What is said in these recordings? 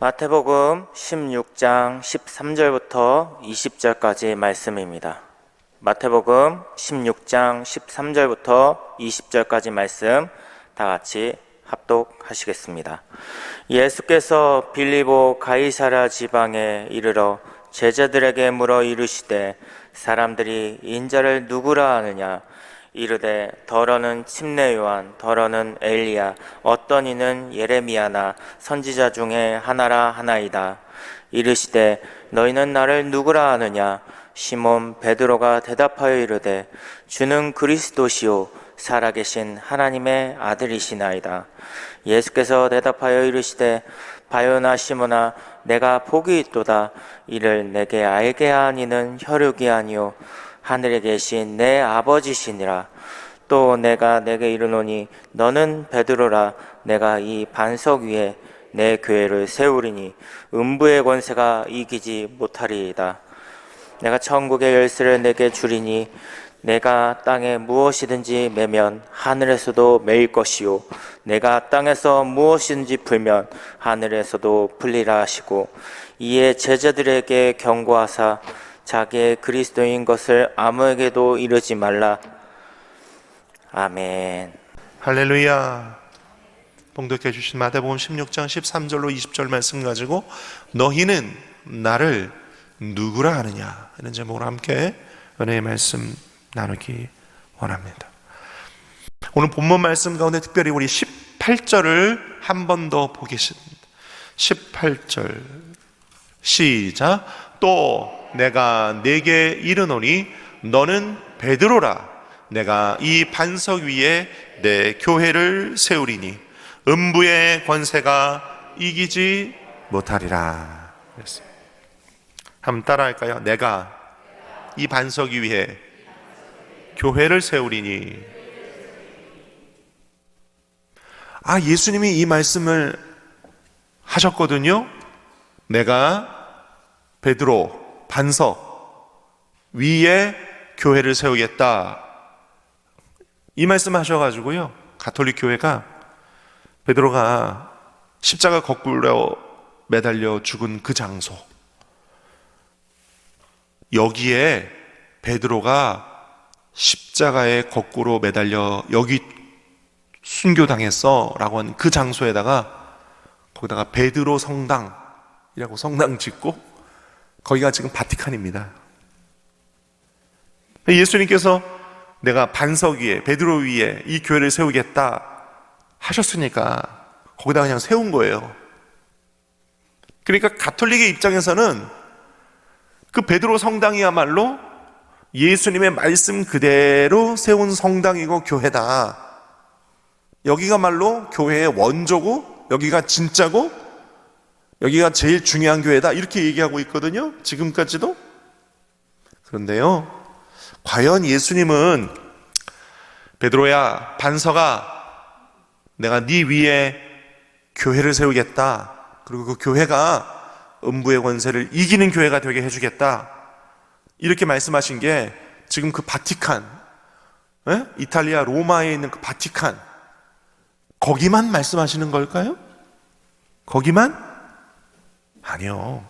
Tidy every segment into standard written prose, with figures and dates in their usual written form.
마태복음 16장 13절부터 20절까지 말씀입니다. 마태복음 16장 13절부터 20절까지 말씀 다 같이 합독하시겠습니다. 예수께서 빌립보 가이사랴 지방에 이르러 제자들에게 물어 이르시되 사람들이 인자를 누구라 하느냐? 이르되 더러는 침례 요한, 더러는 엘리야, 어떤 이는 예레미야나 선지자 중에 하나라 하나이다. 이르시되 너희는 나를 누구라 하느냐? 시몬 베드로가 대답하여 이르되 주는 그리스도시요 살아계신 하나님의 아들이시나이다. 예수께서 대답하여 이르시되 바요나 시몬아, 내가 복이 있도다. 이를 내게 알게 한 이는 혈육이 아니요 하늘에 계신 내 아버지시니라. 또 내가 내게 이르노니 너는 베드로라. 내가 이 반석 위에 내 교회를 세우리니 음부의 권세가 이기지 못하리이다. 내가 천국의 열쇠를 내게 주리니 내가 땅에 무엇이든지 매면 하늘에서도 매일 것이요 내가 땅에서 무엇이든지 풀면 하늘에서도 풀리라 하시고, 이에 제자들에게 경고하사 자기의 그리스도인 것을 아무에게도 이르지 말라. 아멘. 할렐루야. 봉독해 주신 마태복음 16장 13절로 20절 말씀 가지고 너희는 나를 누구라 하느냐, 이런 제목으로 함께 은혜의 말씀 나누기 원합니다. 오늘 본문 말씀 가운데 특별히 우리 18절을 한 번 더 보겠습니다. 18절 시작. 또 내가 네게 이르노니 너는 베드로라. 내가 이 반석 위에 내 교회를 세우리니 음부의 권세가 이기지 못하리라. 그랬습니다. 한번 따라할까요? 내가 이 반석 위에 교회를 세우리니. 예수님이 이 말씀을 하셨거든요. 내가 베드로 반석 위에 교회를 세우겠다, 이 말씀 하셔가지고요, 가톨릭 교회가 베드로가 십자가 거꾸로 매달려 죽은 그 장소, 여기에 베드로가 십자가에 거꾸로 매달려 여기 순교당했어 라고 하는 그 장소에다가 거기다가 베드로 성당이라고 성당 짓고, 거기가 지금 바티칸입니다. 예수님께서 내가 반석 위에 베드로 위에 이 교회를 세우겠다 하셨으니까 거기다 그냥 세운 거예요. 그러니까 가톨릭의 입장에서는 그 베드로 성당이야말로 예수님의 말씀 그대로 세운 성당이고 교회다. 여기가 말로 교회의 원조고 여기가 진짜고 여기가 제일 중요한 교회다, 이렇게 얘기하고 있거든요, 지금까지도. 그런데요, 과연 예수님은 베드로야, 반석아, 내가 네 위에 교회를 세우겠다, 그리고 그 교회가 음부의 권세를 이기는 교회가 되게 해주겠다, 이렇게 말씀하신 게 지금 그 바티칸, 이탈리아 로마에 있는 그 바티칸, 거기만 말씀하시는 걸까요? 거기만? 아니요.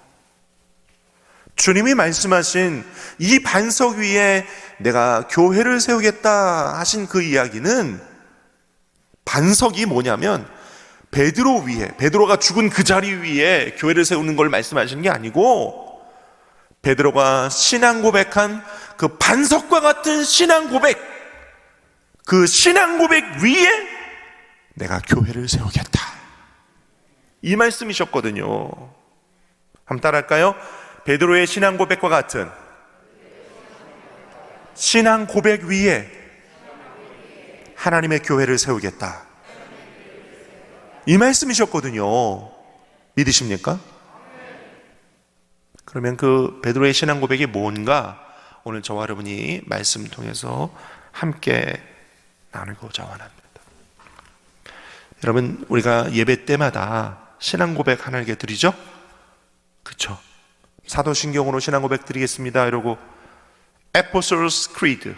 주님이 말씀하신 이 반석 위에 내가 교회를 세우겠다 하신 그 이야기는, 반석이 뭐냐면 베드로 위에, 베드로가 죽은 그 자리 위에 교회를 세우는 걸 말씀하시는 게 아니고, 베드로가 신앙 고백한 그 반석과 같은 신앙 고백, 그 신앙 고백 위에 내가 교회를 세우겠다, 이 말씀이셨거든요. 한번 따라할까요? 베드로의 신앙 고백과 같은 신앙 고백 위에 하나님의 교회를 세우겠다, 이 말씀이셨거든요. 믿으십니까? 그러면 그 베드로의 신앙 고백이 뭔가 오늘 저와 여러분이 말씀 통해서 함께 나누고자 원합니다. 여러분, 우리가 예배 때마다 신앙 고백 하나 이렇게 드리죠? 그쵸? 사도신경으로 신앙 고백 드리겠습니다 이러고 Apostles' Creed,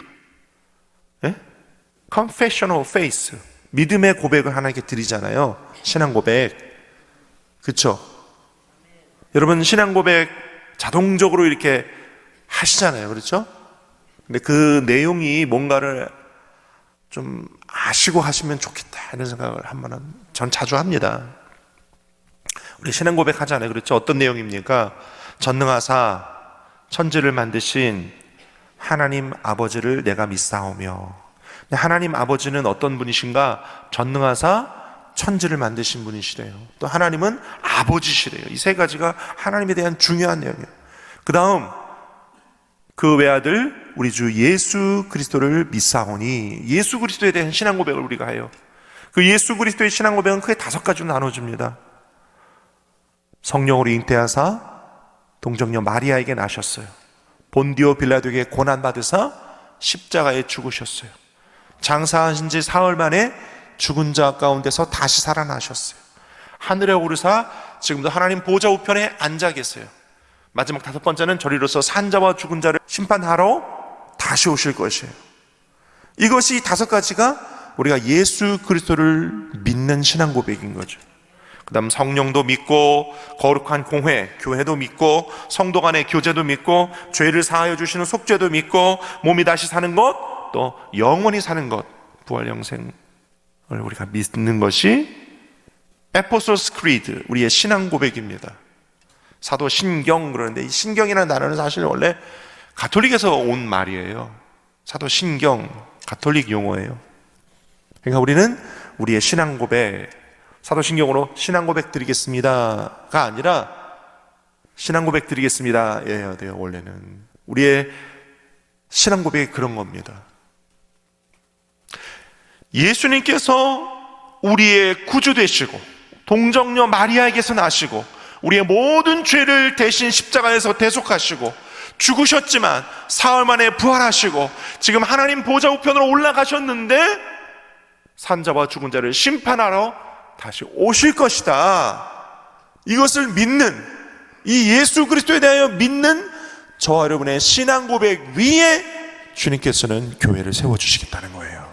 Confession of Faith, 믿음의 고백을 하나 이렇게 드리잖아요. 신앙 고백. 그쵸? 여러분 신앙 고백 자동적으로 이렇게 하시잖아요. 그렇죠? 근데 그 내용이 뭔가를 좀 아시고 하시면 좋겠다 이런 생각을 한번은 전 자주 합니다. 우리 신앙 고백 하잖아요. 그렇죠? 어떤 내용입니까? 전능하사 천지를 만드신 하나님 아버지를 내가 믿사오며. 하나님 아버지는 어떤 분이신가? 전능하사 천지를 만드신 분이시래요. 또 하나님은 아버지시래요. 이 세 가지가 하나님에 대한 중요한 내용이에요. 그 다음 그 외아들 우리 주 예수 그리스도를 믿사오니. 예수 그리스도에 대한 신앙 고백을 우리가 해요. 그 예수 그리스도의 신앙 고백은 크게 5가지로 나눠집니다. 성령으로 잉태하사 동정녀 마리아에게 나셨어요. 본디오 빌라도에게 고난받으사 십자가에 죽으셨어요. 장사하신 지 사흘 만에 죽은 자 가운데서 다시 살아나셨어요. 하늘에 오르사 지금도 하나님 보좌 우편에 앉아 계세요. 마지막 5번째는 저리로서 산자와 죽은 자를 심판하러 다시 오실 것이에요. 이것이 5가지가 우리가 예수 그리스도를 믿는 신앙 고백인 거죠. 그 다음 성령도 믿고, 거룩한 공회, 교회도 믿고, 성도 간의 교제도 믿고, 죄를 사하여 주시는 속죄도 믿고, 몸이 다시 사는 것, 또 영원히 사는 것, 부활 영생을 우리가 믿는 것이 에포솔스 크리드, 우리의 신앙 고백입니다. 사도 신경 그러는데, 이 신경이라는 단어는 사실 원래 가톨릭에서 온 말이에요. 사도 신경, 가톨릭 용어예요. 그러니까 우리는 우리의 신앙 고백, 사도신경으로 신앙 고백 드리겠습니다가 아니라 신앙 고백 드리겠습니다 해야 돼요. 원래는 우리의 신앙 고백이 그런 겁니다. 예수님께서 우리의 구주 되시고 동정녀 마리아에게서 나시고 우리의 모든 죄를 대신 십자가에서 대속하시고 죽으셨지만 사흘 만에 부활하시고 지금 하나님 보좌 우편으로 올라가셨는데 산자와 죽은 자를 심판하러 다시 오실 것이다. 이것을 믿는, 이 예수 그리스도에 대하여 믿는 저와 여러분의 신앙 고백 위에 주님께서는 교회를 세워주시겠다는 거예요.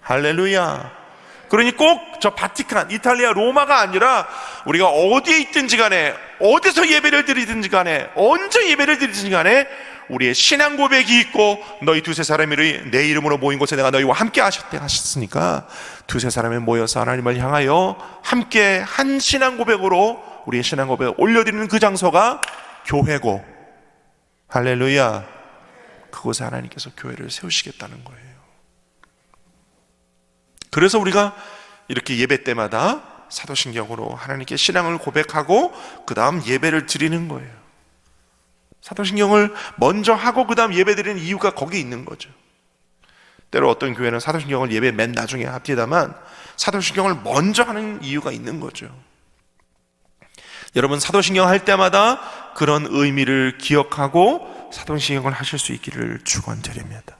할렐루야. 그러니 꼭 저 바티칸, 이탈리아 로마가 아니라 우리가 어디에 있든지 간에, 어디서 예배를 드리든지 간에, 언제 예배를 드리든지 간에 우리의 신앙 고백이 있고, 너희 2-3사람이 내 이름으로 모인 곳에 내가 너희와 함께 하셨으니까 2-3사람이 모여서 하나님을 향하여 함께 한 신앙 고백으로 우리의 신앙 고백을 올려드리는 그 장소가 교회고, 할렐루야, 그곳에 하나님께서 교회를 세우시겠다는 거예요. 그래서 우리가 이렇게 예배 때마다 사도신경으로 하나님께 신앙을 고백하고 그 다음 예배를 드리는 거예요. 사도신경을 먼저 하고 그 다음 예배 드리는 이유가 거기에 있는 거죠. 때로 어떤 교회는 사도신경을 예배 맨 나중에 합디다만 사도신경을 먼저 하는 이유가 있는 거죠. 여러분 사도신경 할 때마다 그런 의미를 기억하고 사도신경을 하실 수 있기를 축원드립니다.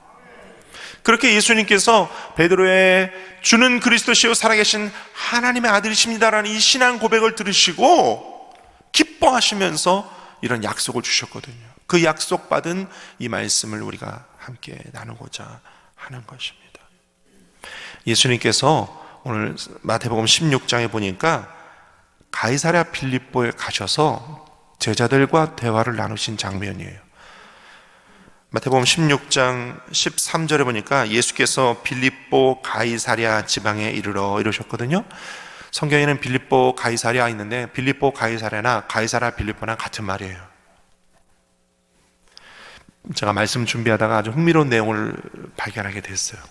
그렇게 예수님께서 베드로의 주는 그리스도시요 살아계신 하나님의 아들이십니다라는 이 신앙 고백을 들으시고 기뻐하시면서 이런 약속을 주셨거든요. 그 약속받은 이 말씀을 우리가 함께 나누고자 하는 것입니다. 예수님께서 오늘 마태복음 16장에 보니까 가이사랴 빌립보에 가셔서 제자들과 대화를 나누신 장면이에요. 마태복음 16장 13절에 보니까 예수께서 빌립보 가이사랴 지방에 이르러 이러셨거든요. 성경에는 빌립보 가이사랴 있는데 빌립보 가이사랴나 가이사랴 빌립보나 같은 말이에요. 제가 말씀 준비하다가 아주 흥미로운 내용을 발견하게 됐어요.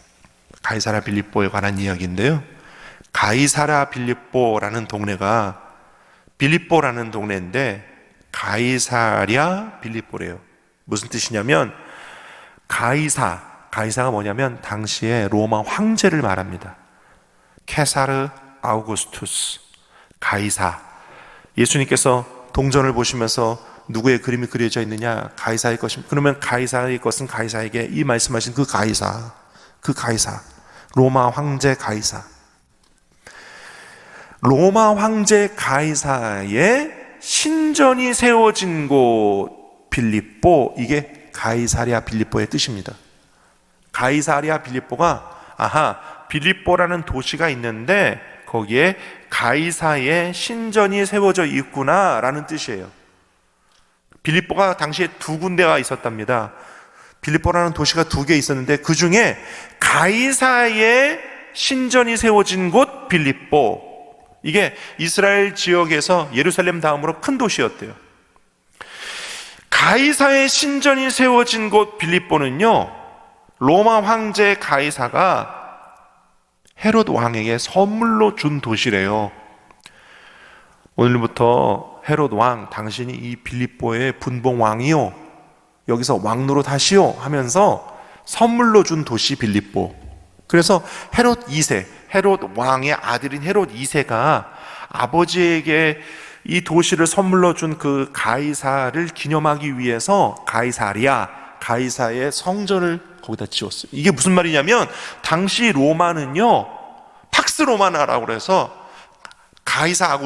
가이사랴 빌립보에 관한 이야기인데요. 가이사랴 빌립보라는 동네가 빌립보라는 동네인데 가이사랴 빌립보래요. 무슨 뜻이냐면 가이사가 뭐냐면 당시에 로마 황제를 말합니다. 케사르 아우구스투스 가이사. 예수님께서 동전을 보시면서 누구의 그림이 그려져 있느냐? 가이사의 것입니다. 그러면 가이사의 것은 가이사에게 이 말씀하신 그 가이사 로마 황제 가이사. 로마 황제 가이사의 신전이 세워진 곳 빌립보, 이게 가이사랴 빌립보의 뜻입니다. 가이사랴 빌립보가 빌립보라는 도시가 있는데 거기에 가이사의 신전이 세워져 있구나 라는 뜻이에요. 빌립보가 당시에 두 군데가 있었답니다. 빌립보라는 도시가 두 개 있었는데 그 중에 가이사의 신전이 세워진 곳 빌립보, 이게 이스라엘 지역에서 예루살렘 다음으로 큰 도시였대요. 가이사의 신전이 세워진 곳 빌립보는요, 로마 황제 가이사가 헤롯 왕에게 선물로 준 도시래요. 오늘부터 헤롯 왕, 당신이 이 빌립보의 분봉 왕이요, 여기서 왕노릇 하시오 하면서 선물로 준 도시 빌립보. 그래서 헤롯 2세, 헤롯 왕의 아들인 헤롯 2세가 아버지에게 이 도시를 선물로 준 그 가이사를 기념하기 위해서 가이사리아, 가이사의 성전을 거기다 지었어요. 이게 무슨 말이냐면 당시 로마는요, 팍스 로마나라고 그래서 가이사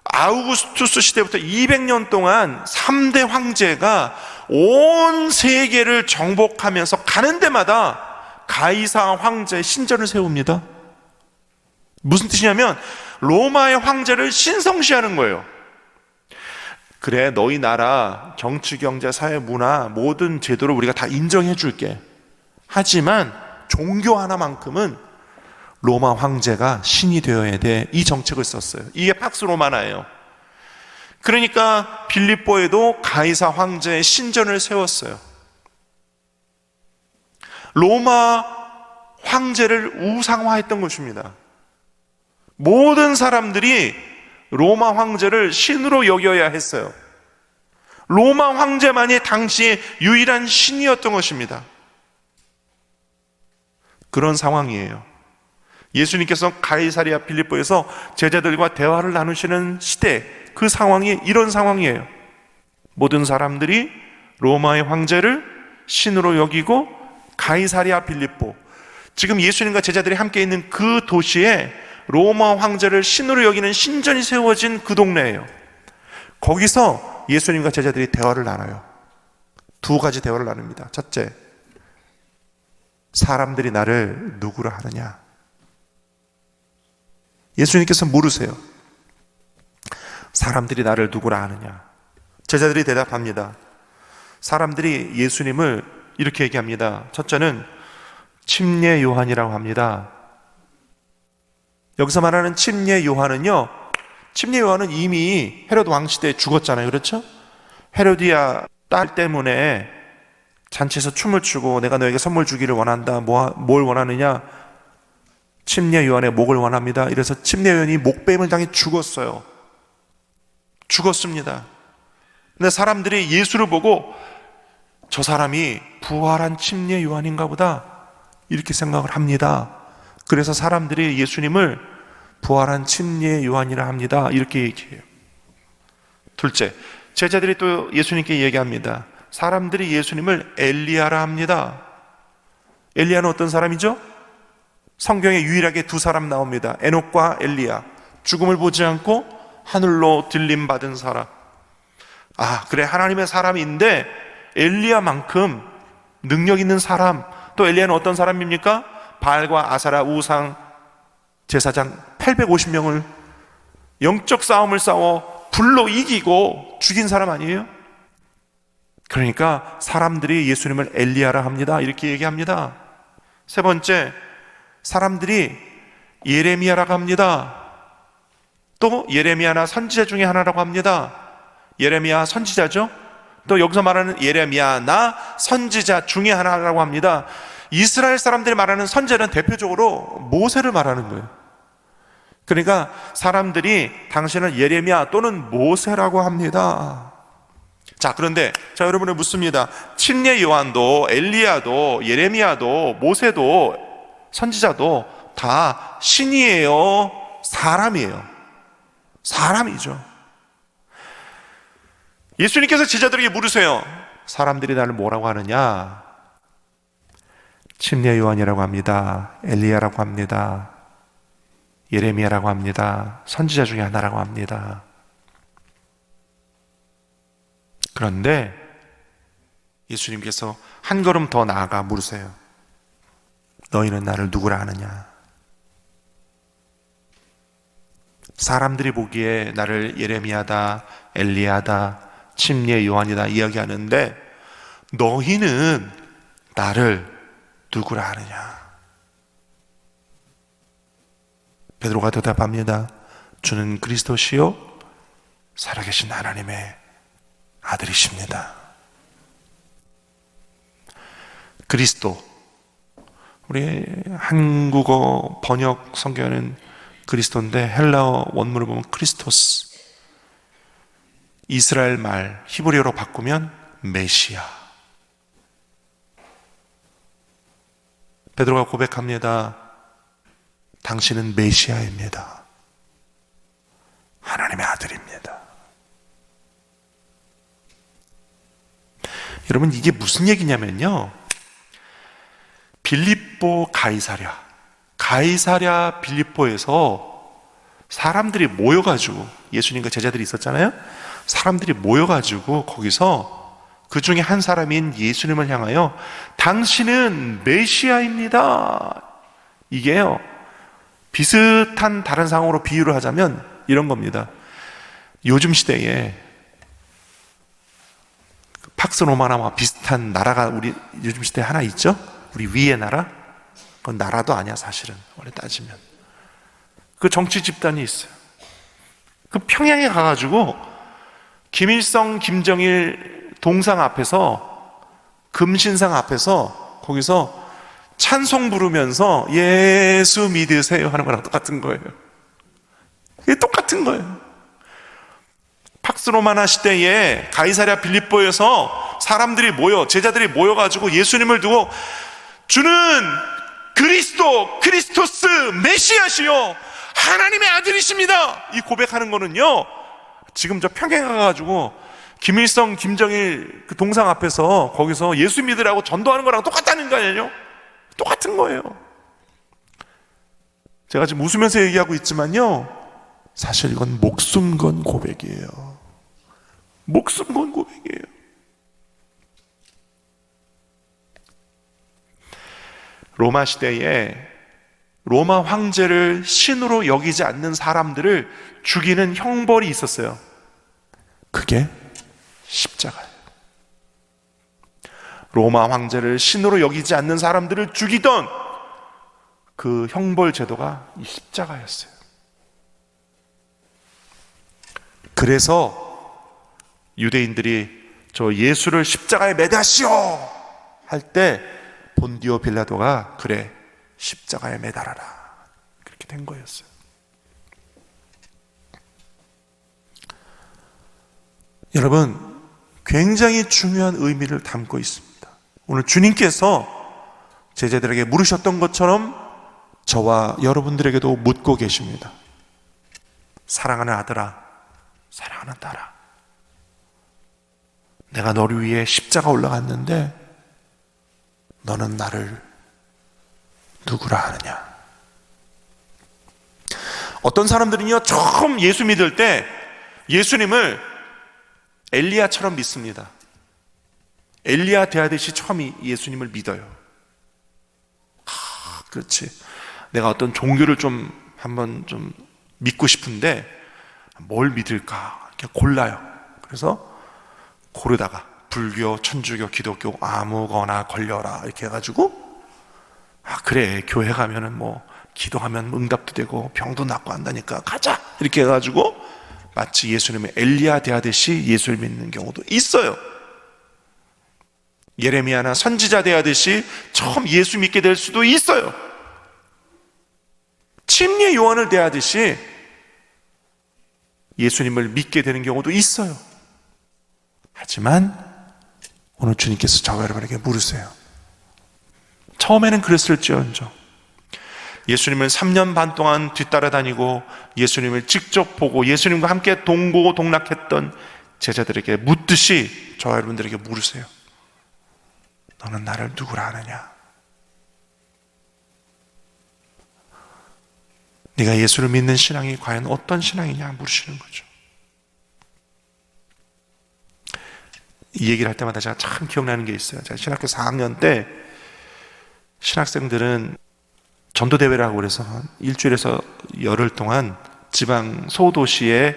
아우구스투스 시대부터 200년 동안 3대 황제가 온 세계를 정복하면서 가는 데마다 가이사 황제의 신전을 세웁니다. 무슨 뜻이냐면 로마의 황제를 신성시하는 거예요. 그래, 너희 나라 정치, 경제, 사회, 문화 모든 제도를 우리가 다 인정해 줄게. 하지만 종교 하나만큼은 로마 황제가 신이 되어야 돼. 이 정책을 썼어요. 이게 팍스 로마나예요. 그러니까 빌립보에도 가이사 황제의 신전을 세웠어요. 로마 황제를 우상화했던 것입니다. 모든 사람들이 로마 황제를 신으로 여겨야 했어요. 로마 황제만이 당시의 유일한 신이었던 것입니다. 그런 상황이에요. 예수님께서 가이사리아 빌립보에서 제자들과 대화를 나누시는 시대, 그 상황이 이런 상황이에요. 모든 사람들이 로마의 황제를 신으로 여기고 가이사리아 빌립보, 지금 예수님과 제자들이 함께 있는 그 도시에 로마 황제를 신으로 여기는 신전이 세워진 그 동네예요. 거기서 예수님과 제자들이 대화를 나눠요. 두 가지 대화를 나눕니다. 첫째, 사람들이 나를 누구라 하느냐? 예수님께서 물으세요. 사람들이 나를 누구라 하느냐? 제자들이 대답합니다. 사람들이 예수님을 이렇게 얘기합니다. 첫째는 침례 요한이라고 합니다. 여기서 말하는 침례 요한은요, 침례 요한은 이미 헤롯 왕 시대에 죽었잖아요. 그렇죠? 헤로디아 딸 때문에 잔치에서 춤을 추고 내가 너에게 선물 주기를 원한다. 뭘 원하느냐? 침례 요한의 목을 원합니다. 이래서 침례 요한이 목뱀을 당해 죽었어요. 죽었습니다. 근데 사람들이 예수를 보고 저 사람이 부활한 침례 요한인가 보다 이렇게 생각을 합니다. 그래서 사람들이 예수님을 부활한 침례 요한이라 합니다. 이렇게 얘기해요. 둘째, 제자들이 또 예수님께 얘기합니다. 사람들이 예수님을 엘리야라 합니다. 엘리야는 어떤 사람이죠? 성경에 유일하게 두 사람 나옵니다. 에녹과 엘리야. 죽음을 보지 않고 하늘로 들림받은 사람. 아, 그래, 하나님의 사람인데 엘리야만큼 능력 있는 사람. 또 엘리야는 어떤 사람입니까? 바알과 아사라 우상 제사장 850명을 영적 싸움을 싸워 불로 이기고 죽인 사람 아니에요? 그러니까 사람들이 예수님을 엘리야라 합니다. 이렇게 얘기합니다. 세 번째, 사람들이 예레미야라고 합니다. 또 예레미야나 선지자 중에 하나라고 합니다. 예레미야 선지자죠. 또 여기서 말하는 예레미야나 선지자 중에 하나라고 합니다. 이스라엘 사람들이 말하는 선지자는 대표적으로 모세를 말하는 거예요. 그러니까 사람들이 당신을 예레미야 또는 모세라고 합니다. 자, 그런데 여러분을 묻습니다. 침례 요한도 엘리야도 예레미야도 모세도 선지자도 다 신이에요? 사람이에요? 사람이죠. 예수님께서 제자들에게 물으세요. 사람들이 나를 뭐라고 하느냐? 침례 요한이라고 합니다. 엘리야라고 합니다. 예레미야라고 합니다. 선지자 중에 하나라고 합니다. 그런데 예수님께서 한 걸음 더 나아가 물으세요. 너희는 나를 누구라 하느냐? 사람들이 보기에 나를 예레미야다, 엘리야다, 침례 요한이다 이야기하는데 너희는 나를 누구라 하느냐? 베드로가 대답합니다. 주는 그리스도시요 살아계신 하나님의 아들이십니다. 그리스도, 우리 한국어 번역 성경에는 그리스도인데 헬라어 원문을 보면 크리스토스, 이스라엘 말 히브리어로 바꾸면 메시아. 베드로가 고백합니다. 당신은 메시아입니다. 하나님의 아들입니다. 여러분, 이게 무슨 얘기냐면요, 빌립보 가이사랴 빌립보에서 사람들이 모여가지고, 예수님과 제자들이 있었잖아요. 사람들이 모여가지고 거기서 그 중에 한 사람인 예수님을 향하여 당신은 메시아입니다, 이게요, 비슷한 다른 상황으로 비유를 하자면 이런 겁니다. 요즘 시대에 팍스 로마나와 비슷한 나라가 우리 요즘 시대에 하나 있죠? 우리 위의 나라? 그건 나라도 아니야, 사실은. 원래 따지면. 그 정치 집단이 있어요. 그 평양에 가가지고 김일성, 김정일 동상 앞에서, 금신상 앞에서 거기서 찬송 부르면서 예수 믿으세요 하는 거랑 똑같은 거예요. 이게 똑같은 거예요. 팍스 로마나 시대에 가이사랴 빌립보에서 사람들이 제자들이 모여가지고 예수님을 두고 주는 그리스도, 크리스토스, 메시아시요 하나님의 아들이십니다, 이 고백하는 거는요, 지금 저 평양에 가가지고 김일성, 김정일 그 동상 앞에서 거기서 예수 믿으라고 전도하는 거랑 똑같다는 거 아니에요? 똑같은 거예요. 제가 지금 웃으면서 얘기하고 있지만요, 사실 이건 목숨 건 고백이에요. 목숨 건 고백이에요. 로마 시대에 로마 황제를 신으로 여기지 않는 사람들을 죽이는 형벌이 있었어요. 그게 십자가예요. 로마 황제를 신으로 여기지 않는 사람들을 죽이던 그 형벌 제도가 이 십자가였어요. 그래서 유대인들이 저 예수를 십자가에 매다시오 할 때 본디오 빌라도가 그래, 십자가에 매달아라, 그렇게 된 거였어요. 여러분, 굉장히 중요한 의미를 담고 있습니다. 오늘 주님께서 제자들에게 물으셨던 것처럼 저와 여러분들에게도 묻고 계십니다. 사랑하는 아들아, 사랑하는 딸아, 내가 너를 위해 십자가 올라갔는데 너는 나를 누구라 하느냐? 어떤 사람들은요, 처음 예수 믿을 때 예수님을 엘리야처럼 믿습니다. 엘리야 대하듯이 처음 예수님을 믿어요. 그렇지, 내가 어떤 종교를 좀 한번 좀 믿고 싶은데 뭘 믿을까 이렇게 골라요. 그래서 고르다가 불교, 천주교, 기독교 아무거나 걸려라 이렇게 해가지고, 그래, 교회 가면은 뭐 기도하면 응답도 되고 병도 낫고 한다니까 가자 이렇게 해가지고 마치 예수님의 엘리야 대하듯이 예수를 믿는 경우도 있어요. 예레미야나 선지자 대하듯이 처음 예수 믿게 될 수도 있어요. 침례 요한을 대하듯이 예수님을 믿게 되는 경우도 있어요. 하지만 오늘 주님께서 저와 여러분에게 물으세요. 처음에는 그랬을지언정 예수님을 3년 반 동안 뒤따라다니고 예수님을 직접 보고 예수님과 함께 동고동락했던 제자들에게 묻듯이 저와 여러분들에게 물으세요. 너는 나를 누구라 하느냐? 네가 예수를 믿는 신앙이 과연 어떤 신앙이냐 물으시는 거죠. 이 얘기를 할 때마다 제가 참 기억나는 게 있어요. 제가 신학교 4학년 때 신학생들은 전도대회라고 그래서 일주일에서 열흘 동안 지방 소도시에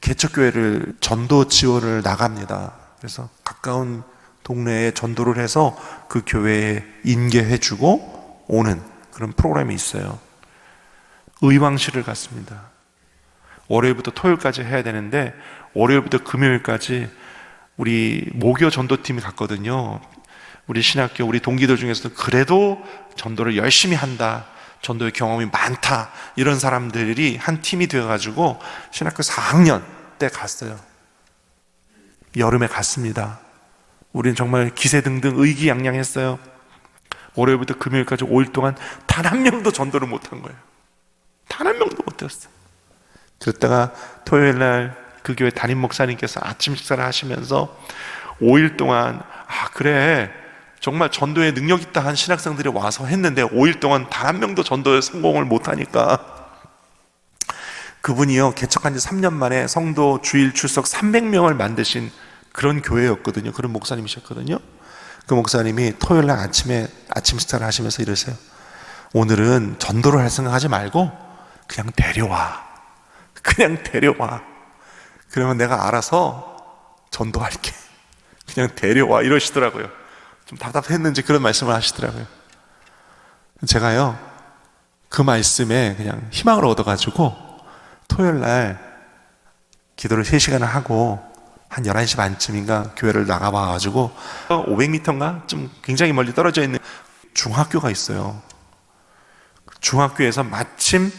개척교회를 전도 지원을 나갑니다. 그래서 가까운 동네에 전도를 해서 그 교회에 인계해주고 오는 그런 프로그램이 있어요. 의왕시를 갔습니다. 월요일부터 토요일까지 해야 되는데 월요일부터 금요일까지 우리 모교 전도팀이 갔거든요. 우리 신학교 우리 동기들 중에서도 그래도 전도를 열심히 한다, 전도의 경험이 많다, 이런 사람들이 한 팀이 되어가지고 신학교 4학년 때 갔어요. 여름에 갔습니다. 우리는 정말 기세등등 의기양양했어요. 월요일부터 금요일까지 5일 동안 단 한 명도 전도를 못한 거예요. 단 한 명도 못했어요. 그랬다가 토요일 날 그 교회 담임 목사님께서 아침 식사를 하시면서 5일 동안 그래 정말 전도에 능력 있다 한 신학생들이 와서 했는데 5일 동안 단 한 명도 전도에 성공을 못하니까 그분이요 개척한 지 3년 만에 성도 주일 출석 300명을 만드신 그런 교회였거든요. 그런 목사님이셨거든요. 그 목사님이 토요일 날 아침에 아침 식사를 하시면서 이러세요. 오늘은 전도를 할 생각하지 말고 그냥 데려와. 그냥 데려와. 그러면 내가 알아서 전도할게. 그냥 데려와. 이러시더라고요. 좀 답답했는지 그런 말씀을 하시더라고요. 제가요 그 말씀에 그냥 희망을 얻어가지고 토요일 날 기도를 3시간을 하고 한 11시 반쯤인가 교회를 나가봐가지고 500m인가 좀 굉장히 멀리 떨어져 있는 중학교가 있어요. 중학교에서 마침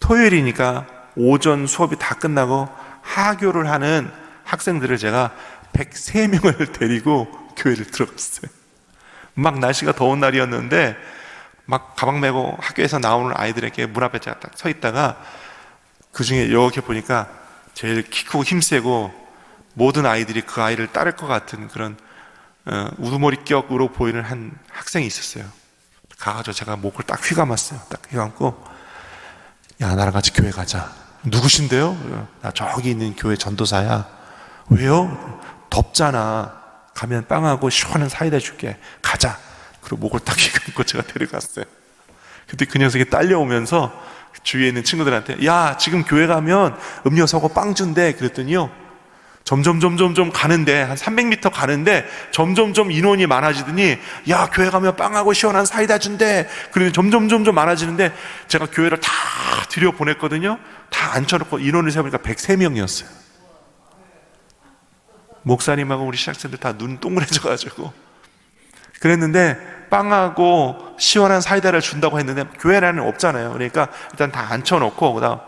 토요일이니까 오전 수업이 다 끝나고 하교를 하는 학생들을 제가 103명을 데리고 교회를 들어갔어요. 막 날씨가 더운 날이었는데 막 가방 메고 학교에서 나오는 아이들에게 문 앞에 제가 딱 서 있다가 그 중에 이렇게 보니까 제일 키 크고 힘세고 모든 아이들이 그 아이를 따를 것 같은 그런 우두머리격으로 보이는 한 학생이 있었어요. 가가지고 제가 목을 딱 휘감았어요. 딱 휘감고 야 나랑 같이 교회 가자. 누구신데요? 나 저기 있는 교회 전도사야. 왜요? 덥잖아. 가면 빵하고 시원한 사이다 줄게. 가자. 그리고 목을 딱 휘감고 제가 데려갔어요. 그때 그 녀석이 딸려오면서 주위에 있는 친구들한테 야 지금 교회 가면 음료 사고 빵 준대. 그랬더니요 점점 가는데 한 300m 가는데 점점 인원이 많아지더니 야 교회 가면 빵하고 시원한 사이다 준대. 그러면 점점 많아지는데 제가 교회를 다 들여보냈거든요. 다 앉혀놓고 인원을 세보니까 103명이었어요 목사님하고 우리 신학생들 다 눈 동그래져가지고 그랬는데 빵하고 시원한 사이다를 준다고 했는데 교회라는 없잖아요. 그러니까 일단 다 앉혀놓고 그다음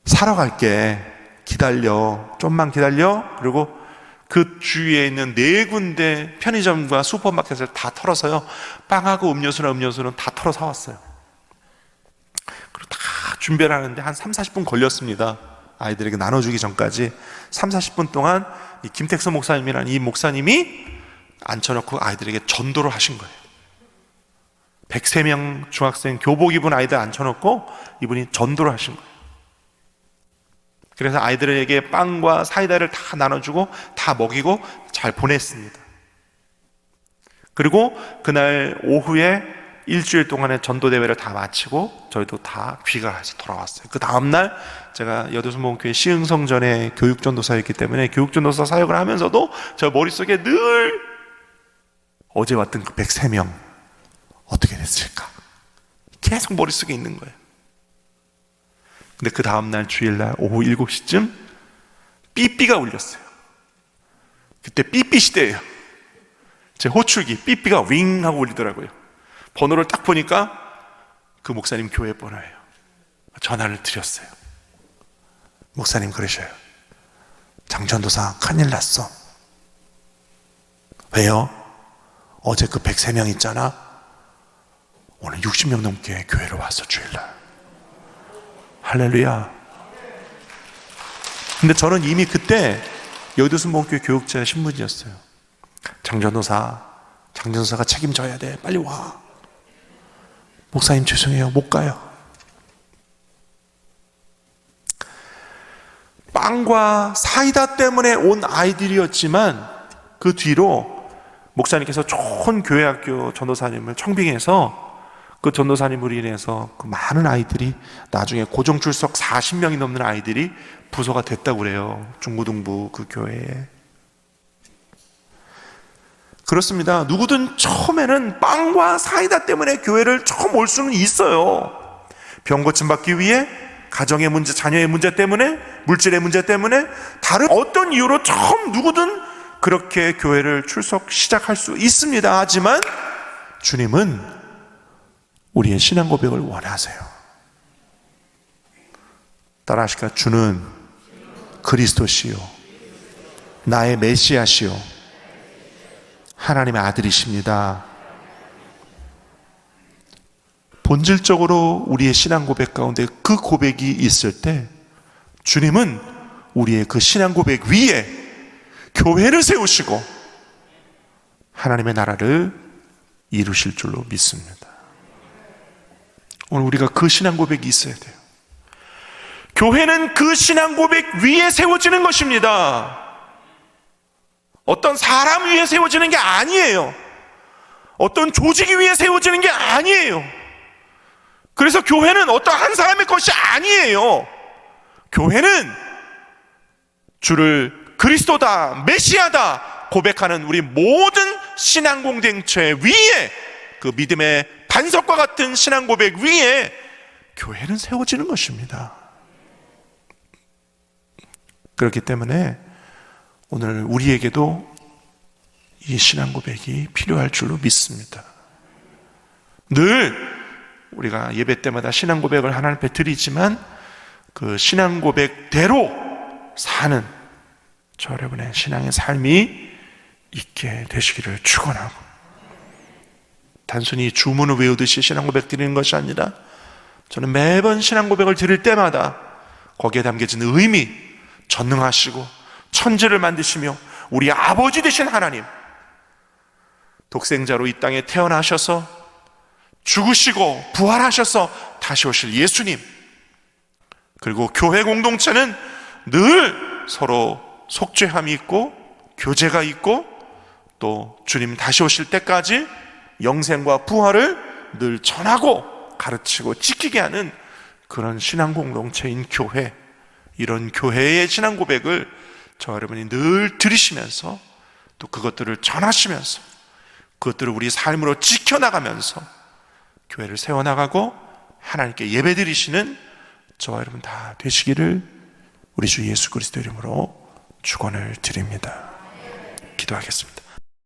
사러 갈게. 기다려. 좀만 기다려. 그리고 그 주위에 있는 4군데 편의점과 슈퍼마켓을 다 털어서요. 빵하고 음료수는 다 털어 사왔어요. 그리고 다 준비를 하는데 한 30-40분 걸렸습니다. 아이들에게 나눠주기 전까지 30-40분 동안 이 김택선 목사님이라는 이 목사님이 앉혀놓고 아이들에게 전도를 하신 거예요. 103명 중학생 교복 입은 아이들 앉혀놓고 이분이 전도를 하신 거예요. 그래서 아이들에게 빵과 사이다를 다 나눠주고 다 먹이고 잘 보냈습니다. 그리고 그날 오후에 일주일 동안의 전도대회를 다 마치고 저희도 다 귀가해서 돌아왔어요. 그 다음날 제가 여도순복음교회 시흥성전의 교육전도사였기 때문에 교육전도사 사역을 하면서도 저 머릿속에 늘 어제 왔던 그 103명 어떻게 됐을까 계속 머릿속에 있는 거예요. 근데 그 다음날 주일날 오후 7시쯤 삐삐가 울렸어요. 그때 삐삐 시대예요. 제 호출기 삐삐가 윙 하고 울리더라고요. 번호를 딱 보니까 그 목사님 교회 번호예요. 전화를 드렸어요. 목사님 그러셔요. 장전도사 큰일 났어. 왜요? 어제 그 103명 있잖아. 오늘 60명 넘게 교회로 왔어 주일날. 할렐루야. 근데 저는 이미 그때 여도순복음교회 교육자 신분이었어요. 장전도사가 책임져야 돼. 빨리 와. 목사님 죄송해요. 못 가요. 빵과 사이다 때문에 온 아이들이었지만 그 뒤로 목사님께서 좋은 교회학교 전도사님을 청빙해서 그 전도사님으로 인해서 그 많은 아이들이 나중에 고정 출석 40명이 넘는 아이들이 부서가 됐다고 그래요. 중고등부 그 교회에. 그렇습니다. 누구든 처음에는 빵과 사이다 때문에 교회를 처음 올 수는 있어요. 병 고침받기 위해, 가정의 문제, 자녀의 문제 때문에, 물질의 문제 때문에, 다른 어떤 이유로 처음 누구든 그렇게 교회를 출석 시작할 수 있습니다. 하지만 주님은 우리의 신앙 고백을 원하세요. 따라하실까? 주는 그리스도시요, 나의 메시아시요, 하나님의 아들이십니다. 본질적으로 우리의 신앙 고백 가운데 그 고백이 있을 때 주님은 우리의 그 신앙 고백 위에 교회를 세우시고 하나님의 나라를 이루실 줄로 믿습니다. 오늘 우리가 그 신앙 고백이 있어야 돼요. 교회는 그 신앙 고백 위에 세워지는 것입니다. 어떤 사람 위에 세워지는 게 아니에요. 어떤 조직이 위에 세워지는 게 아니에요. 그래서 교회는 어떤 한 사람의 것이 아니에요. 교회는 주를 그리스도다, 메시아다 고백하는 우리 모든 신앙 공동체 위에, 그 믿음의 반석과 같은 신앙 고백 위에 교회는 세워지는 것입니다. 그렇기 때문에 오늘 우리에게도 이 신앙 고백이 필요할 줄로 믿습니다. 늘 우리가 예배 때마다 신앙 고백을 하나님 앞에 드리지만 그 신앙 고백대로 사는 저 여러분의 신앙의 삶이 있게 되시기를 축원하고, 단순히 주문을 외우듯이 신앙 고백 드리는 것이 아니라 저는 매번 신앙 고백을 드릴 때마다 거기에 담겨진 의미, 전능하시고 천지를 만드시며 우리 아버지 되신 하나님, 독생자로 이 땅에 태어나셔서 죽으시고 부활하셔서 다시 오실 예수님, 그리고 교회 공동체는 늘 서로 속죄함이 있고 교제가 있고 또 주님 다시 오실 때까지 영생과 부활을 늘 전하고 가르치고 지키게 하는 그런 신앙 공동체인 교회, 이런 교회의 신앙 고백을 저 여러분이 늘 들으시면서 또 그것들을 전하시면서 그것들을 우리 삶으로 지켜나가면서 교회를 세워나가고 하나님께 예배드리시는 저와 여러분 다 되시기를 우리 주 예수 그리스도 이름으로 축원을 드립니다. 기도하겠습니다.